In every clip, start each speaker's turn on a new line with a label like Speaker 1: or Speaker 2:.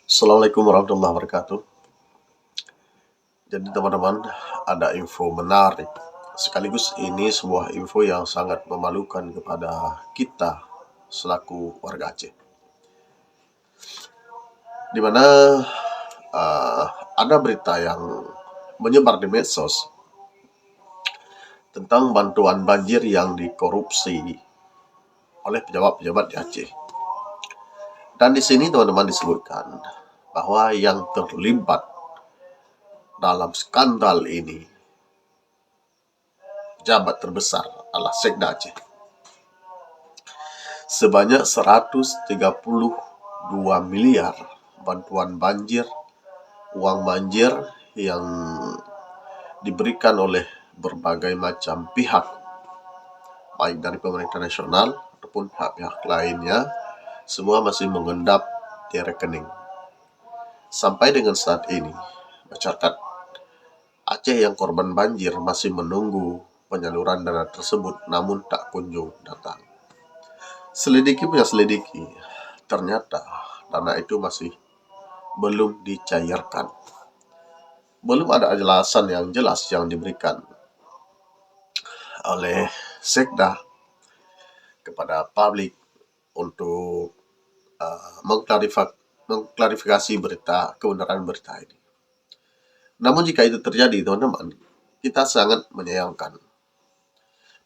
Speaker 1: Assalamualaikum warahmatullahi wabarakatuh. Jadi teman-teman, ada info menarik. Sekaligus ini sebuah info yang sangat memalukan kepada kita selaku warga Aceh. Di mana ada berita yang menyebar di medsos tentang bantuan banjir yang dikorupsi oleh pejabat-pejabat di Aceh. Dan di sini teman-teman disebutkan bahwa yang terlibat dalam skandal ini jabat terbesar adalah Sekda Aceh. Sebanyak 132 miliar bantuan banjir, uang banjir yang diberikan oleh berbagai macam pihak, baik dari pemerintah nasional ataupun pihak-pihak lainnya, semua masih mengendap di rekening. Sampai dengan saat ini, masyarakat Aceh yang korban banjir masih menunggu penyaluran dana tersebut, namun tak kunjung datang. Selidiki, ternyata dana itu masih belum dicairkan. Belum ada penjelasan yang jelas yang diberikan oleh Sekda kepada publik untuk mengklarifikasi kebenaran berita ini. Namun jika itu terjadi, teman-teman, kita sangat menyayangkan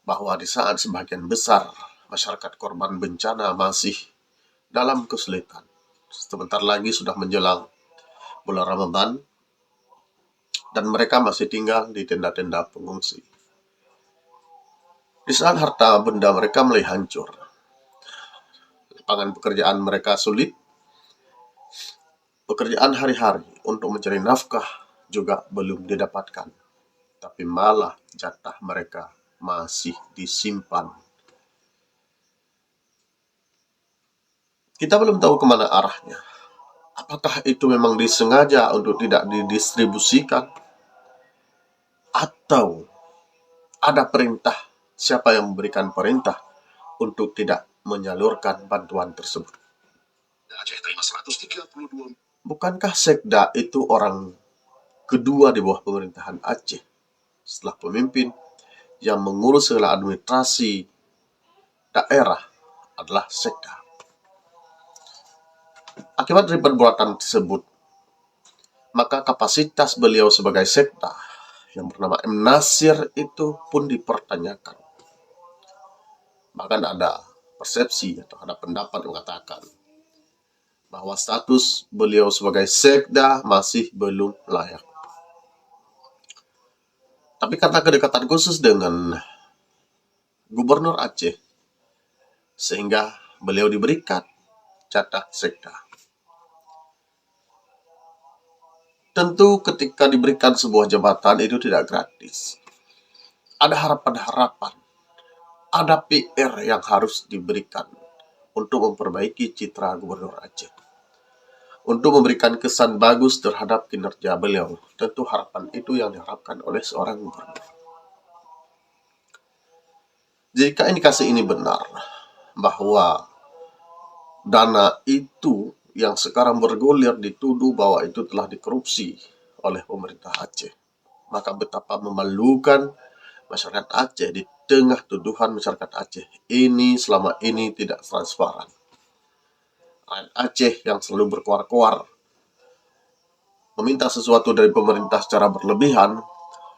Speaker 1: bahwa di saat sebagian besar masyarakat korban bencana masih dalam kesulitan, sebentar lagi sudah menjelang bulan Ramadan, dan mereka masih tinggal di tenda-tenda pengungsi. Di saat harta benda mereka mulai hancur, lapangan pekerjaan mereka sulit, pekerjaan hari-hari untuk mencari nafkah juga belum didapatkan, tapi malah jatah mereka masih disimpan. Kita belum tahu kemana arahnya. Apakah itu memang disengaja untuk tidak didistribusikan? Atau ada perintah, siapa yang memberikan perintah untuk tidak menyalurkan bantuan tersebut? Aceh terima 132. Bukankah Sekda itu orang kedua di bawah pemerintahan Aceh setelah pemimpin yang mengurus segala administrasi daerah adalah Sekda? Akibat dari perbuatan tersebut, maka kapasitas beliau sebagai Sekda yang bernama M. Nasir itu pun dipertanyakan. Bahkan ada persepsi atau ada pendapat yang mengatakan bahwa status beliau sebagai Sekda masih belum layak. Tapi karena kedekatan khusus dengan Gubernur Aceh, sehingga beliau diberikan jatah Sekda. Tentu ketika diberikan sebuah jabatan itu tidak gratis. Ada harapan-harapan, ada PR yang harus diberikan untuk memperbaiki citra Gubernur Aceh, untuk memberikan kesan bagus terhadap kinerja beliau. Tentu harapan itu yang diharapkan oleh seorang gubernur. Jika indikasi ini benar, bahwa dana itu yang sekarang bergulir dituduh bahwa itu telah dikorupsi oleh pemerintah Aceh, maka betapa memalukan masyarakat Aceh di tengah tuduhan masyarakat Aceh ini selama ini tidak transparan. Rakyat Aceh yang selalu berkoar-koar meminta sesuatu dari pemerintah secara berlebihan,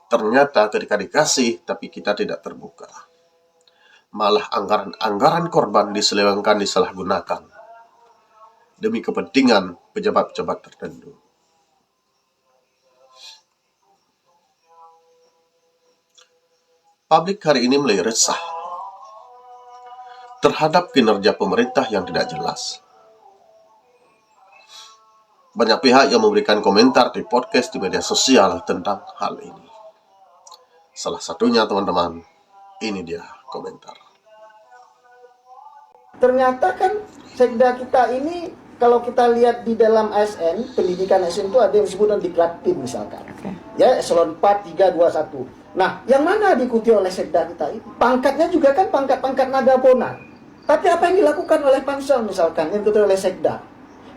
Speaker 1: ternyata ketika dikasih tapi kita tidak terbuka. Malah anggaran-anggaran korban diselewengkan, disalahgunakan demi kepentingan pejabat-pejabat tertentu. Publik hari ini mulai resah terhadap kinerja pemerintah yang tidak jelas. Banyak pihak yang memberikan komentar di podcast, di media sosial tentang hal ini. Salah satunya, teman-teman, ini dia komentar.
Speaker 2: Ternyata kan Sekda kita ini, kalau kita lihat di dalam ASN, pendidikan ASN itu ada yang disebut Diklatip misalkan. Ya, eselon 4, 3, 2, 1. Nah, yang mana diikuti oleh Sekda kita ini? Pangkatnya juga kan pangkat nadaponan. Tapi apa yang dilakukan oleh Pansel misalkan, yang diikuti oleh Sekda?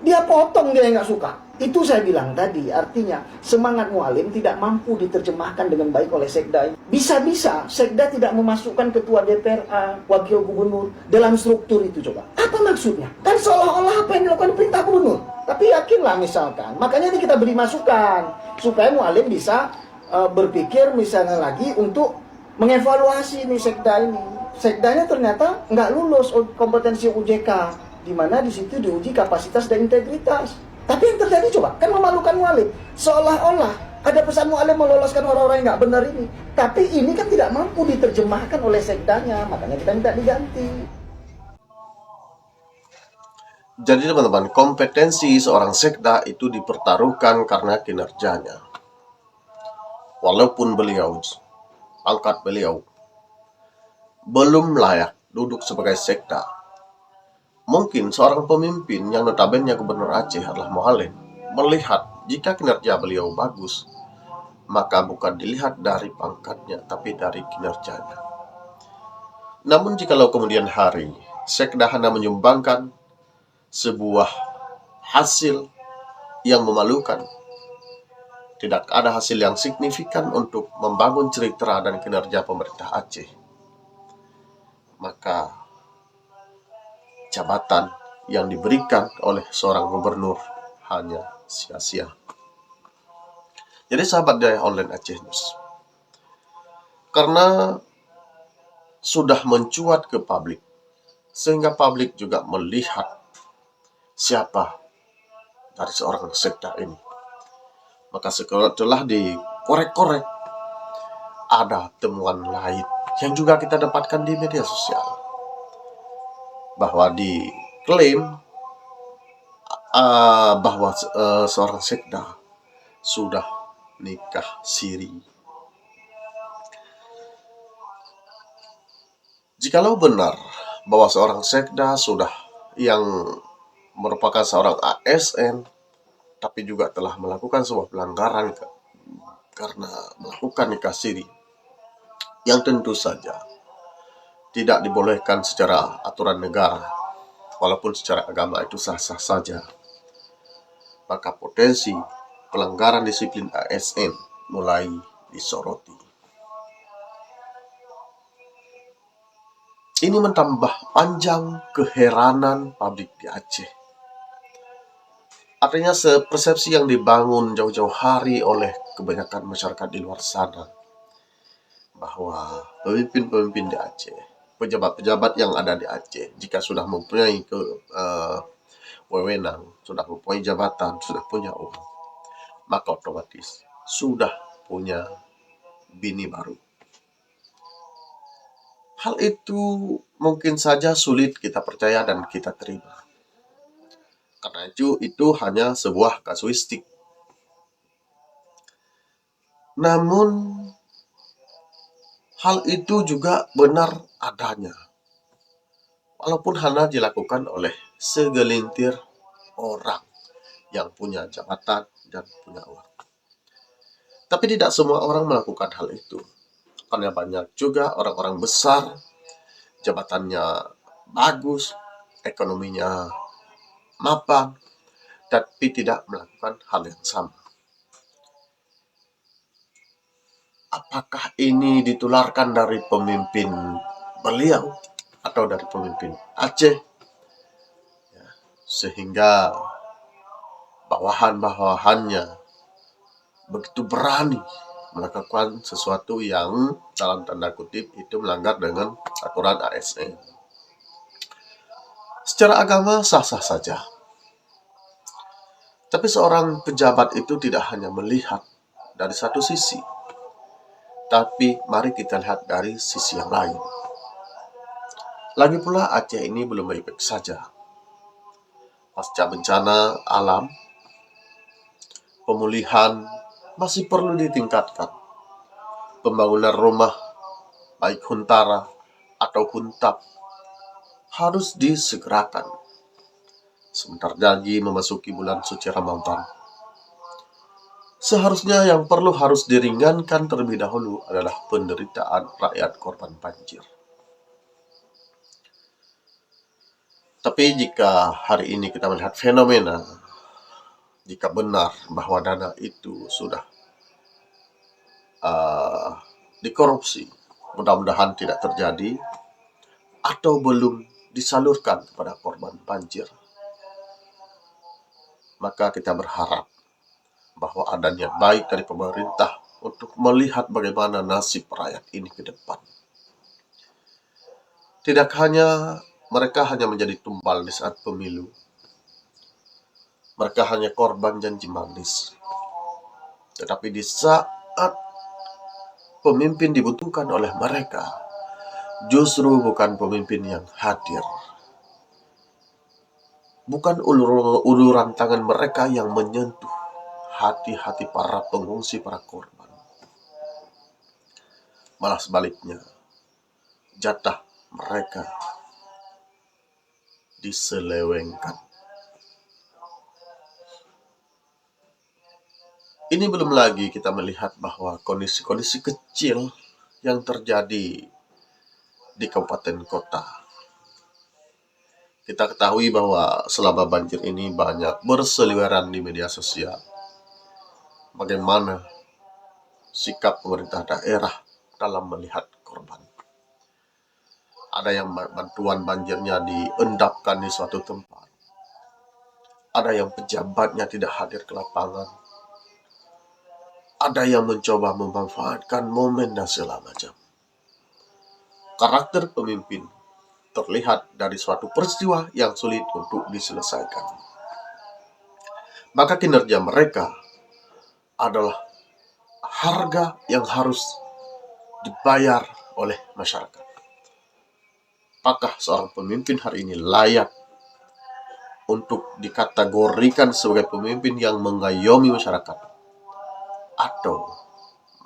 Speaker 2: Dia potong, dia yang nggak suka. Itu saya bilang tadi, artinya semangat mualim tidak mampu diterjemahkan dengan baik oleh sekda. Bisa-bisa sekda tidak memasukkan ketua DPRA, wakil gubernur dalam struktur itu. Coba apa maksudnya? Kan seolah-olah apa yang dilakukan perintah gubernur. Tapi yakinlah misalkan, makanya ini kita beri masukan supaya mualim bisa berpikir misalnya lagi untuk mengevaluasi nih sekda ini. Sekdanya ternyata nggak lulus kompetensi UJK, di mana di situ diuji kapasitas dan integritas. Tapi yang terjadi coba, kan memalukan mualim. Seolah-olah ada pesan mualim meloloskan orang-orang yang nggak benar ini. Tapi ini kan tidak mampu diterjemahkan oleh sekdanya, makanya kita minta diganti.
Speaker 1: Jadi teman-teman, kompetensi seorang sekda itu dipertaruhkan karena kinerjanya. Walaupun pangkat beliau belum layak duduk sebagai sekda. Mungkin seorang pemimpin yang notabene Gubernur Aceh adalah mualim melihat jika kinerja beliau bagus, maka bukan dilihat dari pangkatnya, tapi dari kinerjanya. Namun jikalau kemudian hari sekda hanya menyumbangkan sebuah hasil yang memalukan, tidak ada hasil yang signifikan untuk membangun citra dan kinerja pemerintah Aceh, maka jabatan yang diberikan oleh seorang gubernur hanya sia-sia. Jadi sahabat Daya Online Aceh News, karena sudah mencuat ke publik, sehingga publik juga melihat siapa dari seorang sekda ini, maka setelah dikorek-korek, ada temuan lain yang juga kita dapatkan di media sosial, bahwa diklaim bahwa seorang sekda sudah nikah siri. Jikalau benar bahwa seorang sekda sudah yang merupakan seorang ASN, tapi juga telah melakukan sebuah pelanggaran karena melakukan nikah siri, yang tentu saja tidak dibolehkan secara aturan negara, walaupun secara agama itu sah-sah saja, maka potensi pelanggaran disiplin ASN mulai disoroti. Ini menambah panjang keheranan publik di Aceh. Artinya persepsi yang dibangun jauh-jauh hari oleh kebanyakan masyarakat di luar sana, bahwa pemimpin-pemimpin di Aceh, pejabat-pejabat yang ada di Aceh, jika sudah mempunyai wewenang, sudah mempunyai jabatan, sudah punya uang, maka otomatis sudah punya bini baru. Hal itu mungkin saja sulit kita percaya dan kita terima, karena itu hanya sebuah kasuistik. Namun hal itu juga benar adanya, walaupun hanya dilakukan oleh segelintir orang yang punya jabatan dan punya uang. Tapi tidak semua orang melakukan hal itu, karena banyak juga orang-orang besar, jabatannya bagus, ekonominya mapan, tapi tidak melakukan hal yang sama. Apakah ini ditularkan dari pemimpin beliau atau dari pemimpin Aceh, sehingga bawahan-bawahannya begitu berani melakukan sesuatu yang dalam tanda kutip itu melanggar dengan aturan ASN. Secara agama sah-sah saja, tapi seorang pejabat itu tidak hanya melihat dari satu sisi, tapi mari kita lihat dari sisi yang lain. Lagi pula Aceh ini belum baik-baik saja. Pasca bencana alam, pemulihan masih perlu ditingkatkan. Pembangunan rumah, baik huntara atau huntap, harus disegerakan. Sebentar lagi memasuki bulan suci Ramadan. Seharusnya yang harus diringankan terlebih dahulu adalah penderitaan rakyat korban banjir. Tapi jika hari ini kita melihat fenomena, jika benar bahwa dana itu sudah dikorupsi, mudah-mudahan tidak terjadi, atau belum disalurkan kepada korban banjir, maka kita berharap bahwa ada niat baik dari pemerintah untuk melihat bagaimana nasib rakyat ini ke depan. Tidak hanya mereka hanya menjadi tumbal di saat pemilu, mereka hanya korban janji manis. Tetapi di saat pemimpin dibutuhkan oleh mereka, justru bukan pemimpin yang hadir. Bukan uluran tangan mereka yang menyentuh hati-hati para pengungsi, para korban. Malah sebaliknya, jatah mereka diselewengkan. Ini belum lagi kita melihat bahwa kondisi-kondisi kecil yang terjadi di kabupaten kota. Kita ketahui bahwa selama banjir ini banyak berseliweran di media sosial. Bagaimana sikap pemerintah daerah dalam melihat korban. Ada yang bantuan banjirnya diendapkan di suatu tempat. Ada yang pejabatnya tidak hadir ke lapangan. Ada yang mencoba memanfaatkan momen dan segala macam. Karakter pemimpin terlihat dari suatu peristiwa yang sulit untuk diselesaikan. Maka kinerja mereka adalah harga yang harus dibayar oleh masyarakat. Apakah seorang pemimpin hari ini layak untuk dikategorikan sebagai pemimpin yang mengayomi masyarakat? Atau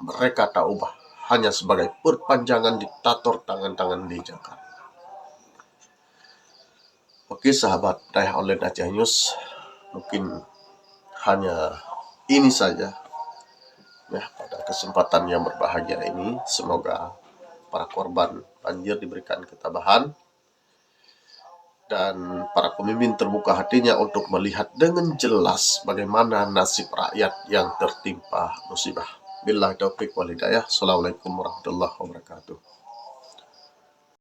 Speaker 1: mereka tak ubah hanya sebagai perpanjangan diktator tangan-tangan di Jakarta? Oke sahabat Daya Online Aceh News, mungkin hanya ini saja ya pada kesempatan yang berbahagia ini. Semoga para korban banjir diberikan ketabahan dan para pemimpin terbuka hatinya untuk melihat dengan jelas bagaimana nasib rakyat yang tertimpa musibah. Billahi taufiq wal hidayah. Assalamualaikum warahmatullahi wabarakatuh.